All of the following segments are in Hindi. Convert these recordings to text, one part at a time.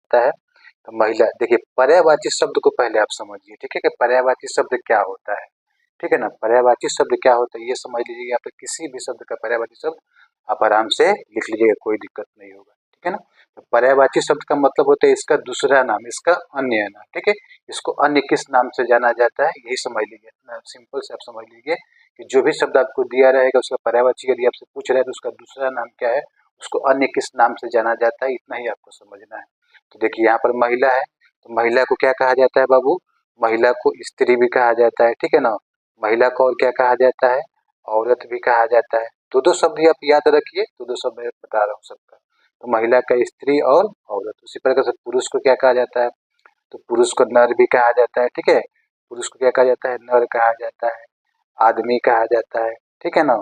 जाता है। तो महिला, देखिए पर्यायवाची शब्द को पहले आप समझिए, ठीक है, कि पर्यायवाची शब्द क्या होता है, ठीक है ना। पर्यायवाची शब्द क्या होता है ये समझ लीजिए, या फिर किसी भी शब्द का पर्यायवाची शब्द आप आराम से लिख लीजिएगा, कोई दिक्कत नहीं होगा, ठीक है ना। तो पर्यायवाची शब्द का मतलब होता है इसका दूसरा नाम, इसका अन्य नाम, ठीक है। इसको अन्य किस नाम से जाना जाता है यही समझ लीजिए, इतना सिंपल से आप समझ लीजिए कि जो भी शब्द आपको दिया रहेगा उसका पर्यायवाची यदि आपसे पूछ रहा है तो उसका दूसरा नाम क्या है, उसको अन्य किस नाम से जाना जाता है, इतना ही आपको समझना है। तो देखिए यहाँ पर महिला है, तो महिला को क्या कहा जाता है बाबू, महिला को स्त्री भी कहा जाता है, ठीक है ना। महिला को और क्या कहा जाता है, औरत भी कहा जाता है। दो दो शब्द आप याद रखिए, दो दो शब्द मैं बता रहा हूँ सबका। तो महिला का स्त्री और औरत, उसी प्रकार से पुरुष को क्या कहा जाता है, तो पुरुष को नर भी कहा जाता है, ठीक है। पुरुष को क्या कहा जाता है, नर कहा जाता है, आदमी कहा जाता है, ठीक है ना।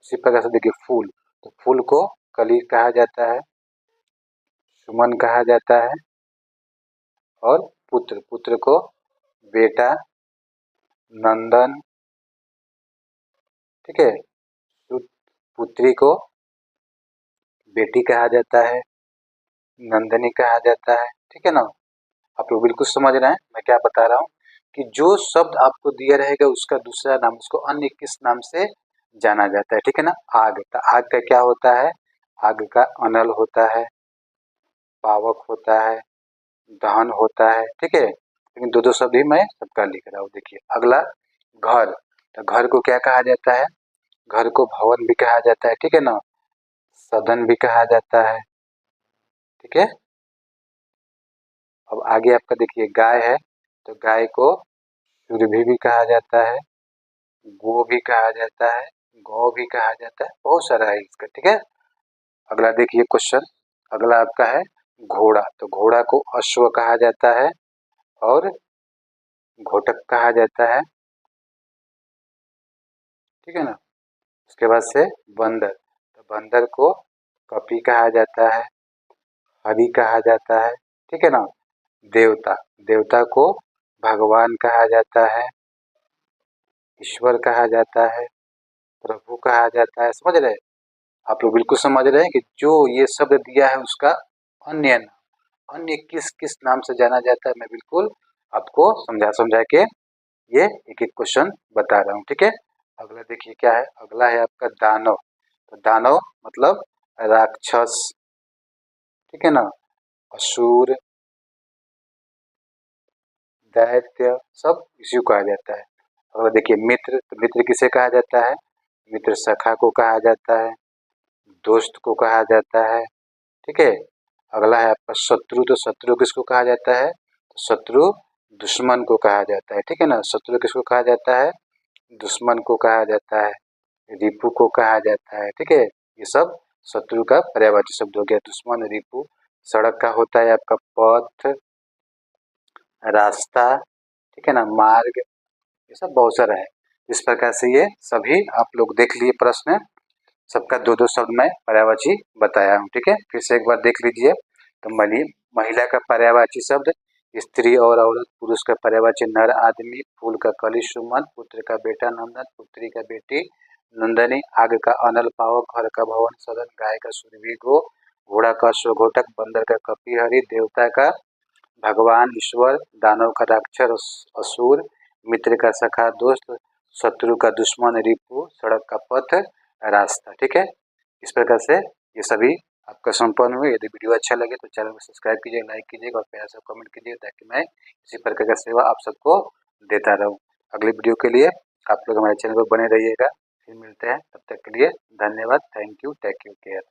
इसी प्रकार से देखिए फूल, तो फूल को कली कहा जाता है, सुमन कहा जाता है, और पुत्र, पुत्र को बेटा, नंदन, ठीक है। पुत्री को बेटी कहा जाता है, नंदनी कहा जाता है, ठीक है ना। आप लोग बिल्कुल समझ रहे हैं मैं क्या बता रहा हूँ, कि जो शब्द आपको दिया रहेगा उसका दूसरा नाम, उसको अन्य किस नाम से जाना जाता है, ठीक है ना। आग, तो आग का क्या होता है, आग का अनल होता है, पावक होता है, दहन होता है, ठीक है। लेकिन दो दो शब्द ही मैं सबका लिख रहा हूँ। देखिए अगला घर, तो घर को क्या कहा जाता है, घर को भवन भी कहा जाता है, ठीक है ना, सदन भी कहा जाता है, ठीक है। अब आगे आपका देखिए गाय है, तो गाय को सुरभि भी कहा जाता है, गो भी कहा जाता है, गौ भी कहा जाता है, बहुत सारा है इसका, ठीक है। अगला देखिए क्वेश्चन, अगला आपका है घोड़ा, तो घोड़ा को अश्व कहा जाता है और घोटक कहा जाता है, ठीक है ना। उसके बाद से बंदर, तो बंदर को कपी कहा जाता है, हरि कहा जाता है, ठीक है ना। देवता, देवता को भगवान कहा जाता है, ईश्वर कहा जाता है, प्रभु कहा जाता है, समझ रहे हैं आप लोग, बिल्कुल समझ रहे हैं कि जो ये शब्द दिया है उसका अन्य नाम, अन्य किस किस नाम से जाना जाता है, मैं बिल्कुल आपको समझा समझा के ये एक एक क्वेश्चन बता रहा हूँ, ठीक है। अगला देखिए क्या है, अगला है आपका दानव, तो दानव मतलब राक्षस, ठीक है ना, असुर, दैत्य, सब इसी को कहा जाता है। अगला देखिए मित्र, तो मित्र किसे कहा जाता है, मित्र सखा को कहा जाता है, दोस्त को कहा जाता है, ठीक है। अगला है आपका शत्रु, तो शत्रु किसको कहा जाता है, तो शत्रु दुश्मन को कहा जाता है, ठीक है ना। शत्रु किसको कहा जाता है, दुश्मन को कहा जाता है, रिपु को कहा जाता है, ठीक है। ये सब शत्रु का पर्यायवाची शब्द हो गया, दुश्मन, रिपु। सड़क का होता है आपका पथ, रास्ता, ठीक है ना, मार्ग, ये सब बहुत सारा है। इस प्रकार से ये सभी आप लोग देख लिए प्रश्न, सबका दो दो शब्द मैं पर्यायवाची बताया हूँ, ठीक है। फिर से एक बार देख लीजिए, तो महिला का पर्यायवाची शब्द स्त्री और औरत, पुरुष का पर्यायवाची नर आदमी, फूल का कली सुमन, पुत्र का बेटा नंदन, पुत्री का बेटी नंदनी, आग का अनल पावक, घर का भवन सदन, गाय का सुरभि गो, घोड़ा का अश्वघोटक, बंदर का कपिहरी, देवता का भगवान ईश्वर, दानव का राक्षस असुर, मित्र का सखा दोस्त, शत्रु का दुश्मन रिपु, सड़क का पथ रास्ता, ठीक है। इस प्रकार से ये सभी आपका संपन्न हुए। यदि वीडियो अच्छा लगे तो चैनल को सब्सक्राइब कीजिए, लाइक कीजिएगा और प्यार से कमेंट कीजिए, ताकि मैं इसी प्रकार का सेवा आप सबको देता रहूं। अगली वीडियो के लिए आप लोग हमारे चैनल पर बने रहिएगा। फिर मिलते हैं, तब तक के लिए धन्यवाद, thank you, take you care.